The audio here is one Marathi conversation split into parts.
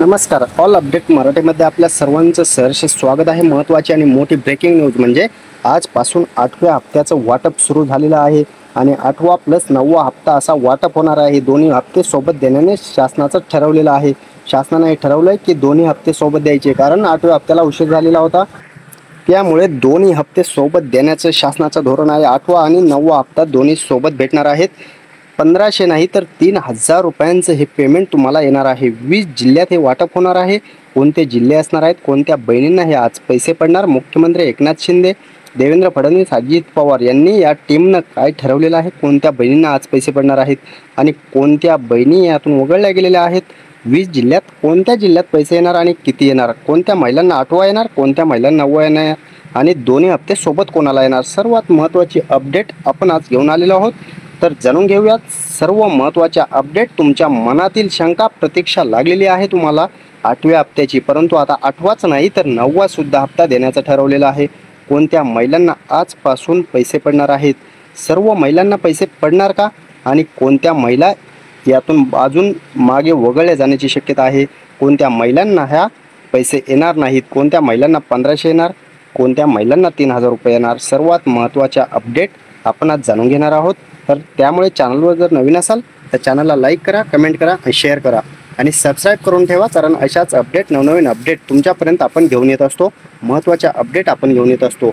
नमस्कार. ऑल अपडेट मराठीमध्ये आपल्या सर्वांचं सहर्ष स्वागत आहे. महत्त्वाची आणि मोठी ब्रेकिंग न्यूज म्हणजे आजपासून 8व्या हप्त्याचं वाटप सुरू झालेलं आहे आणि 8वा प्लस 9वा हप्ता असा वाटप होणार आहे. दोन्ही हप्ते सोबत देण्याने शासनाचं ठरवलेलं आहे. शासनाने हे ठरवलं की दोन्ही हप्ते सोबत द्यायचे, कारण 8व्या हप्त्याला उशीर झालेला होता. त्यामुळे दोन्ही हप्ते सोबत देण्याचं शासनाचं धोरण आहे. 8वा आणि 9वा हप्ता दोन्ही सोबत भेटणार आहेत. 1500 नाही तर 3000 रुपयांचं हे पेमेंट तुम्हाला येणार आहे. 20 जिल्ह्यात हे वाटप होणार आहे. कोणते जिल्हे असणार आहेत, कोणत्या बहिणींना हे आज पैसे पडणार, मुख्यमंत्री एकनाथ शिंदे, देवेंद्र फडणवीस, अजित पवार यांनी या टीमनं काय ठरवलेलं आहे, कोणत्या बहिणींना आज पैसे पडणार आहेत आणि कोणत्या बहिणी यातून वगळल्या गेलेल्या आहेत, 20 जिल्ह्यात कोणत्या जिल्ह्यात पैसे येणार आणि किती येणार, कोणत्या महिलांना 8वा येणार, कोणत्या महिलांना 9वा येणार आणि दोन्ही हप्ते सोबत कोणाला येणार, सर्वात महत्त्वाची अपडेट आपण आज घेऊन आलेलो आहोत. तर जाणून घेऊयात सर्व महत्त्वाच्या अपडेट. तुमच्या मनातील शंका, प्रतीक्षा लागलेली आहे तुम्हाला 8व्या हप्त्याची, परंतु आता 8वाच नाही तर 9वा सुद्धा हप्ता देण्याचं ठरवलेलं आहे. कोणत्या महिलांना आजपासून पैसे पडणार आहेत, सर्व महिलांना पैसे पडणार का आणि कोणत्या महिला यातून अजून मागे वगळल्या जाण्याची शक्यता आहे, कोणत्या महिलांना ह्या पैसे येणार नाहीत, कोणत्या महिलांना 1500 येणार, कोणत्या महिलांना 3000 रुपये येणार, सर्वात महत्त्वाच्या अपडेट आपण आज जाणून घेणार आहोत. तर त्यामुळे चॅनलवर जर नवीन असाल तर चॅनलला लाईक करा, कमेंट करा आणि शेअर करा आणि सबस्क्राईब करून ठेवा, कारण अशाच अपडेट, नवनवीन अपडेट तुमच्यापर्यंत आपण घेऊन येत असतो. महत्त्वाच्या अपडेट आपण घेऊन येत असतो.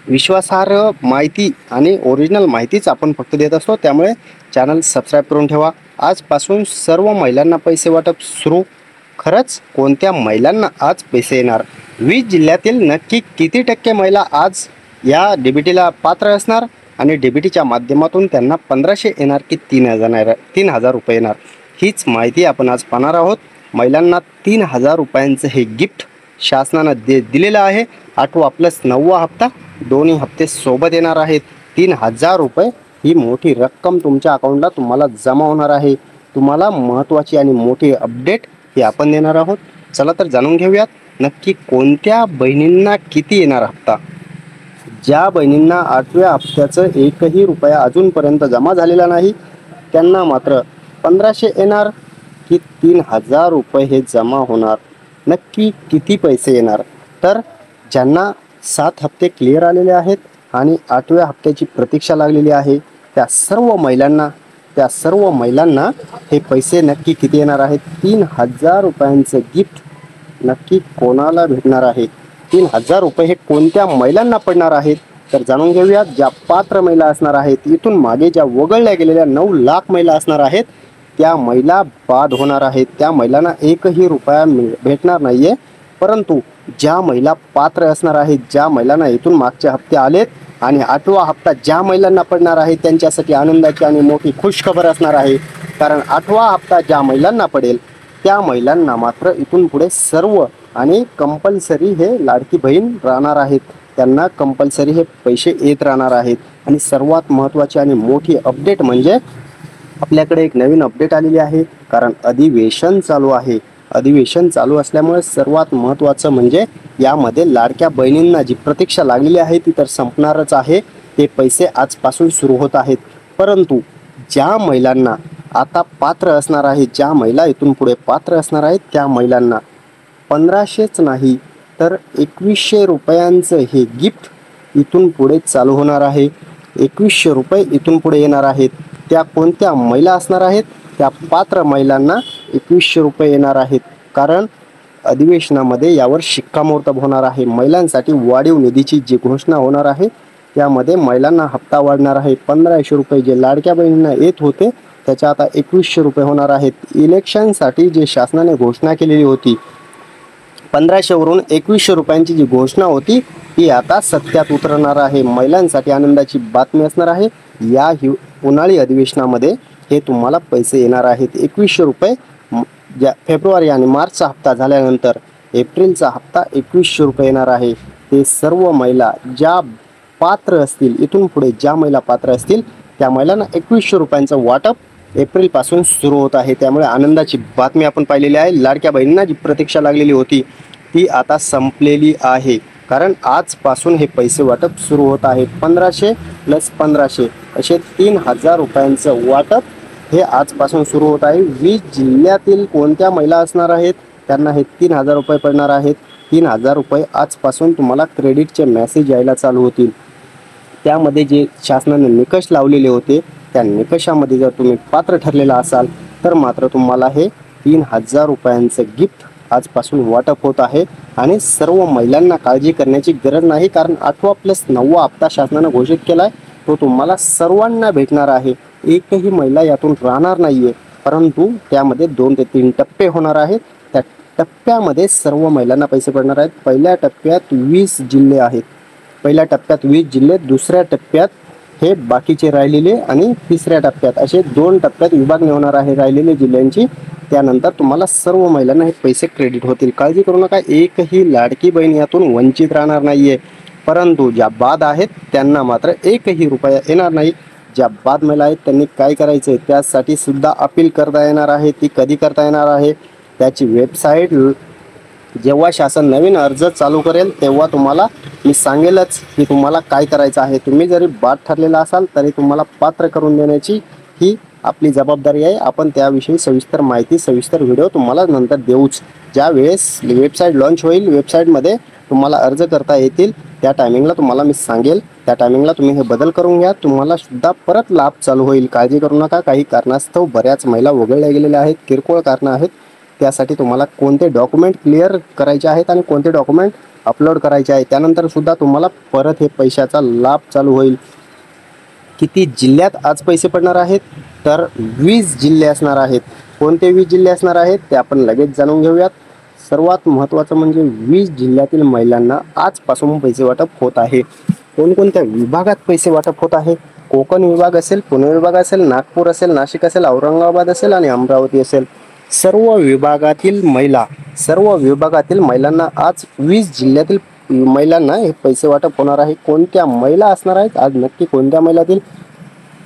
विश्वासार्ह माहिती आणि ओरिजिनल माहितीच आपण फक्त देत असतो. त्यामुळे चॅनल सबस्क्राईब करून ठेवा. आजपासून सर्व महिलांना पैसे वाटप सुरू. खरंच कोणत्या महिलांना आज पैसे येणार, 20 जिल्ह्यातील नक्की किती टक्के महिला आज या डीबीटीला पात्र असणार आणि डीबीटीच्या माध्यमातून त्यांना 1500 येणार की 3000 रुपये येणार, हीच माहिती आपण आज पाहणार आहोत. महिलांना 3000 रुपयांचं हे गिफ्ट शासनानं दिलेलं आहे. 8वा प्लस 9वा हप्ता दोन्ही हप्ते सोबत येणार आहेत. 3000 रुपये ही मोठी रक्कम तुमच्या अकाउंटला तुम्हाला जमा होणार आहे. तुम्हाला महत्त्वाची आणि मोठी अपडेट ही आपण देणार आहोत. चला तर जाणून घेऊयात नक्की कोणत्या बहिणींना किती येणार हप्ता. ज्या बहिणींना 8व्या हप्त्याचं एकही रुपया अजूनपर्यंत जमा झालेला नाही त्यांना मात्र 1500 येणार की 3000 रुपये हे जमा होणार, नक्की किती पैसे येणार. तर ज्यांना 7 हप्ते क्लिअर आलेले आहेत आणि 8व्या हप्त्याची प्रतीक्षा लागलेली आहे त्या सर्व महिलांना हे पैसे नक्की किती येणार आहेत, 3000 रुपयांचं गिफ्ट नक्की कोणाला भेटणार आहे, 3000 रुपये हे कोणत्या महिलांना पडणार आहेत. तर जाणून घेऊयात. ज्या पात्र महिला असणार आहेत, इथून मागे ज्या वगळल्या गेलेल्या 9 लाख महिला असणार आहेत त्या महिला बाद होणार आहेत. त्या महिलांना एकही रुपया भेटणार नाहीये. परंतु ज्या महिला पात्र असणार आहेत, ज्या महिलांना इथून मागचे हप्ते आलेत आणि 8वा हप्ता ज्या महिलांना पडणार आहे त्यांच्यासाठी आनंदाची आणि मोठी खुशखबर असणार आहे. कारण 8वा हप्ता ज्या महिलांना पडेल त्या महिलांना मात्र इथून पुढे सर्व आणि कंपल्सरी हे लाडकी बहीण राहणार आहेत. त्यांना कंपल्सरी हे पैसे येत राहणार आहेत. आणि सर्वात महत्त्वाची आणि मोठी अपडेट म्हणजे आपल्याकडे एक नवीन अपडेट आलेली आहे, कारण अधिवेशन चालू आहे. अधिवेशन चालू असल्यामुळे सर्वात महत्त्वाचं म्हणजे यामध्ये लाडक्या बहिणींना जी प्रतीक्षा लागलेली आहे ती तर संपणारच आहे. ते पैसे आजपासून सुरू होत आहेत. परंतु ज्या महिलांना आता पात्र असणार आहे, ज्या महिला इथून पुढे पात्र असणार आहेत त्या महिलांना 1500च नाही तर 2100 रुपयांचं हे गिफ्ट इथून पुढे चालू होणार आहे. 2100 रुपये इथून पुढे येणार आहेत. त्या कोणत्या महिला असणार आहेत, त्या पात्र महिलांना 2100 रुपये येणार आहेत. कारण अधिवेशनामध्ये यावर शिक्कामोर्तब होणार आहे. महिलांसाठी वाढीव निधीची जी घोषणा होणार आहे त्यामध्ये महिलांना हप्ता वाढणार आहे. 1500 रुपये जे लाडक्या बहिणींना येत होते त्याच्या आता 2100 रुपये होणार आहेत. इलेक्शनसाठी जे शासनाने घोषणा केलेली होती 1500 वरून 2100 रुपयांची जी घोषणा होती ती आता सत्यात उतरणार आहे. महिलांसाठी आनंदाची बातमी असणार आहे. या उन्हाळी अधिवेशनामध्ये हे तुम्हाला पैसे येणार आहेत. 2100 रुपये ज्या फेब्रुवारी आणि मार्चचा हप्ता झाल्यानंतर एप्रिलचा हप्ता 2100 रुपये येणार आहे. ते सर्व महिला ज्या पात्र असतील, इथून पुढे ज्या महिला पात्र असतील त्या महिलांना 2100 रुपयांचं वाटप एप्रिलपासून सुरू होत आहे. त्यामुळे आनंदाची बातमी आपण पाहिलेली आहे. लाडक्या बहिणींना जी प्रतीक्षा लागलेली होती ती आता संपलेली आहे. कारण आजपासून हे पैसे वाटप सुरू होत आहे. 1500 प्लस 1500 असे 3000 रुपयांचं वाटप हे आजपासून सुरू होत आहे. 20 जिल्ह्यातील कोणत्या महिला असणार आहेत त्यांना हे 3,000 रुपये पडणार आहेत. 3,000 रुपये आजपासून तुम्हाला क्रेडिटचे मेसेज यायला चालू होतील. त्यामध्ये जे शासनाने निकष लावलेले होते त्या निकषामध्ये जर तुम्ही पात्र ठरलेला असाल तर मात्र तुम्हाला हे 3,000 रुपयांचं गिफ्ट आजपासून वाटप होत आहे. आणि सर्व महिलांना काळजी करण्याची गरज नाही, कारण 8वा+9वा हप्ता शासनाने घोषित केला आहे. तो तुम्हाला सर्वांना भेटणार आहे. एकही महिला यातून राहणार नाहीये. परंतु त्यामध्ये 2 ते 3 टप्पे होणार आहेत. त्या टप्प्यामध्ये सर्व महिलांना पैसे पडणार आहेत. पहिल्या टप्प्यात 20 जिल्हे आहेत. पहिल्या टप्प्यात 20 जिल्हे, दुसऱ्या टप्प्यात हे बाकीचे राहिलेले आणि तिसऱ्या टप्प्यात असे 2 टप्प्यात विभागणी होणार आहे राहिलेले जिल्ह्यांची. त्यानंतर तुम्हाला सर्व महिलांना हे पैसे क्रेडिट होतील. काळजी करू नका, एकही लाडकी बहीण यातून वंचित राहणार नाहीये. परंतु ज्या बाद आहेत त्यांना मात्र एकही रुपया येणार नाही. ज्या बाद महिला आहेत त्यांनी काय करायचं आहे त्यासाठी सुद्धा अपील करता येणार आहे. ती कधी करता येणार आहे त्याची वेबसाईट जेव्हा शासन नवीन अर्ज चालू करेल तेव्हा तुम्हाला मी सांगेलच की तुम्हाला काय करायचं आहे. तुम्ही जरी बाद ठरलेला असाल तरी तुम्हाला पात्र करून देण्याची ही आपली जबाबदारी आहे. आपण त्याविषयी सविस्तर माहिती, सविस्तर व्हिडिओ तुम्हाला नंतर देऊच. ज्या वेळेस वेबसाईट लॉन्च होईल, वेबसाईटमध्ये तुम्हाला अर्ज करता येतील त्या टायमिंगला तुम्हाला मी सांगेल. त्या टायमिंगला तुम्ही हे बदल करून घ्या, तुम्हाला सुद्धा परत लाभ चालू होईल. काळजी करू नका. काही कारणास्तव बऱ्याच महिला वगळल्या गेलेल्या आहेत, किरकोळ कारणं आहेत. त्यासाठी तुम्हाला कोणते डॉक्युमेंट क्लिअर करायचे आहेत आणि कोणते डॉक्युमेंट अपलोड करायचे आहे त्यानंतर सुद्धा तुम्हाला परत हे पैशाचा लाभ चालू होईल. किती जिल्ह्यात आज पैसे पडणार आहेत तर 20 जिल्हे असणार आहेत. कोणते 20 जिल्हे असणार आहेत ते आपण लगेच जाणून घेऊयात. सर्वात महत्त्वाचं म्हणजे 20 जिल्ह्यातील महिलांना आजपासून पैसे वाटप होत आहे. कोणकोणत्या विभागात पैसे वाटप होत आहे? कोकण विभाग असेल, पुणे विभाग असेल, नागपूर असेल, नाशिक असेल, औरंगाबाद असेल आणि अमरावती असेल. सर्व विभागातील महिलांना आज 20 जिल्ह्यातील महिलांना हे पैसे वाटप होणार आहे. कोणत्या महिला असणार आहेत आज, नक्की कोणत्या महिलातील,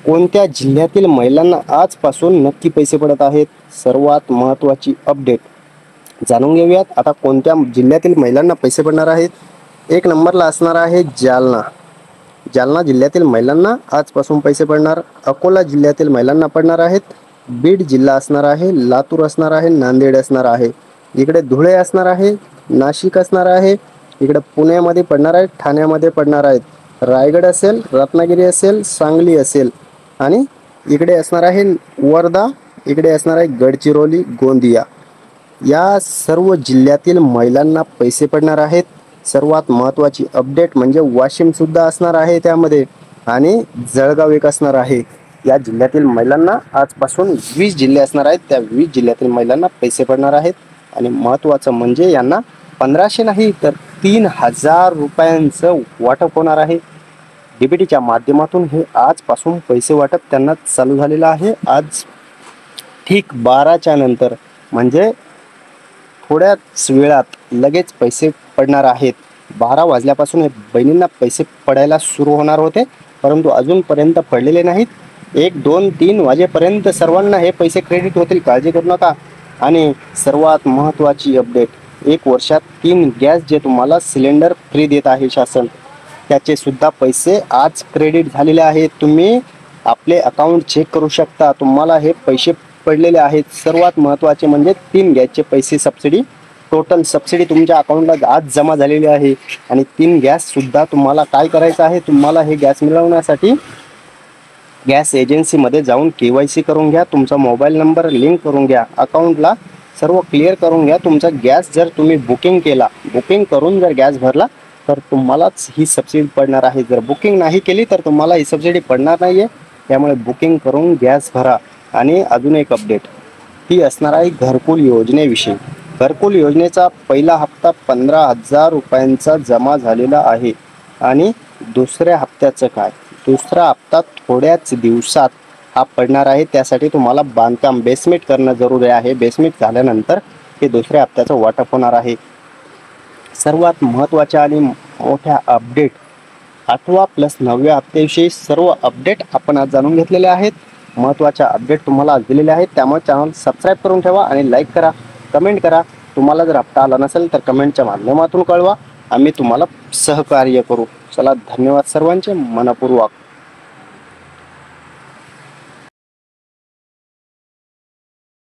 कोणत्या जिल्ह्यातील महिलांना आजपासून नक्की पैसे पडत आहेत? सर्वात महत्त्वाची अपडेट जाणून घेऊयात. आता कोणत्या जिल्ह्यातील महिलांना पैसे पडणार आहेत? 1 नंबरला असणार आहे जालना. जालना जिल्ह्यातील महिलांना आजपासून पैसे पडणार. अकोला जिल्ह्यातील महिलांना पडणार आहेत. बीड जिल्हा असणार आहे, लातूर असणार आहे, नांदेड असणार आहे, इकडे धुळे असणार आहे, नाशिक असणार आहे, इकडे पुण्यामध्ये पडणार आहेत, ठाण्यामध्ये पडणार आहेत, रायगड असेल, रत्नागिरी असेल, सांगली असेल आणि इकडे असणार आहे वर्धा, इकडे असणार आहे गडचिरोली, गोंदिया. या सर्व जिल्ह्यातील महिलांना पैसे पडणार आहेत. सर्वात महत्त्वाची अपडेट म्हणजे वाशिम सुद्धा असणार आहे त्यामध्ये आणि जळगाव एक असणार आहे. या जिल्ह्यातील महिलांना आजपासून 20 जिल्हे असणार आहेत. त्या 20 जिल्ह्यातील महिलांना पैसे पडणार आहेत. आणि महत्त्वाचं म्हणजे यांना 1500 नाही तर 3,000 रुपयांचं वाटप होणार आहे. डीबीटीच्या माध्यमातून हे आजपासून पैसे वाटप त्यांना चालू झालेलं आहे. आज ठीक 12च्या नंतर म्हणजे थोड्याच वेळात लगेच पैसे पडणार आहेत. 12 वाजल्यापासून हे बहिणींना पैसे पडायला सुरू होणार होते, परंतु अजूनपर्यंत पडलेले नाहीत. 1, 2, 3 वाजेपर्यंत सर्वांना हे पैसे क्रेडिट होतील. काळजी करू नका. आणि सर्वात महत्त्वाची अपडेट, 1 वर्षात 3 गॅस जे तुम्हाला सिलेंडर फ्री देत आहे शासन, त्याचे सुद्धा पैसे आज क्रेडिट झालेले आहेत. तुम्ही आपले अकाउंट चेक करू शकता, तुम्हाला हे पैसे पडलेले आहेत. सर्वात महत्त्वाचे म्हणजे 3 गॅसचे पैसे सबसिडी, टोटल सबसिडी तुमच्या अकाउंटला आज जमा झालेली आहे. आणि 3 गॅससुद्धा तुम्हाला काय करायचं आहे, तुम्हाला हे गॅस मिळवण्यासाठी गॅस एजन्सीमध्ये जाऊन KYC करून घ्या. तुमचा मोबाईल नंबर लिंक करून घ्या अकाउंटला, सर्व क्लिअर करून घ्या. तुमचा गॅस जर तुम्ही बुकिंग केला, बुकिंग करून जर गॅस भरला तर तुम्हालाच ही सबसिडी पडणार आहे. जर बुकिंग नाही केली तर तुम्हाला ही सबसिडी पडणार नाही आहे. त्यामुळे बुकिंग करून गॅस भरा. आणि अजून एक अपडेट ही असणार आहे घरकुल योजनेविषयी. घरकुल योजनेचा पहिला हप्ता 15,000 रुपयांचा जमा झालेला आहे. आणि दुसऱ्या हप्त्याचं काय? दुसरा हप्ता थोड्याच दिवसात हा पडणार आहे. त्यासाठी तुम्हाला बांधकाम बेसमेंट करणं जरुरी आहे. बेसमेंट झाल्यानंतर हे दुसऱ्या हप्त्याचं वाटप होणार आहे. सर्वात महत्त्वाच्या आणि मोठ्या अपडेट 8वा+9व्या हप्त्याविषयी सर्व अपडेट आपण आज जाणून घेतलेले आहेत. महत्त्वाच्या अपडेट तुम्हाला आज दिलेले आहेत. त्यामुळे चॅनल सबस्क्राईब करून ठेवा आणि लाईक करा, कमेंट करा. तुम्हाला जर हप्ता आला नसेल तर कमेंटच्या माध्यमातून कळवा, आम्ही तुम्हाला सहकार्य करू. चला, धन्यवाद सर्वांचे मनपूर्वक.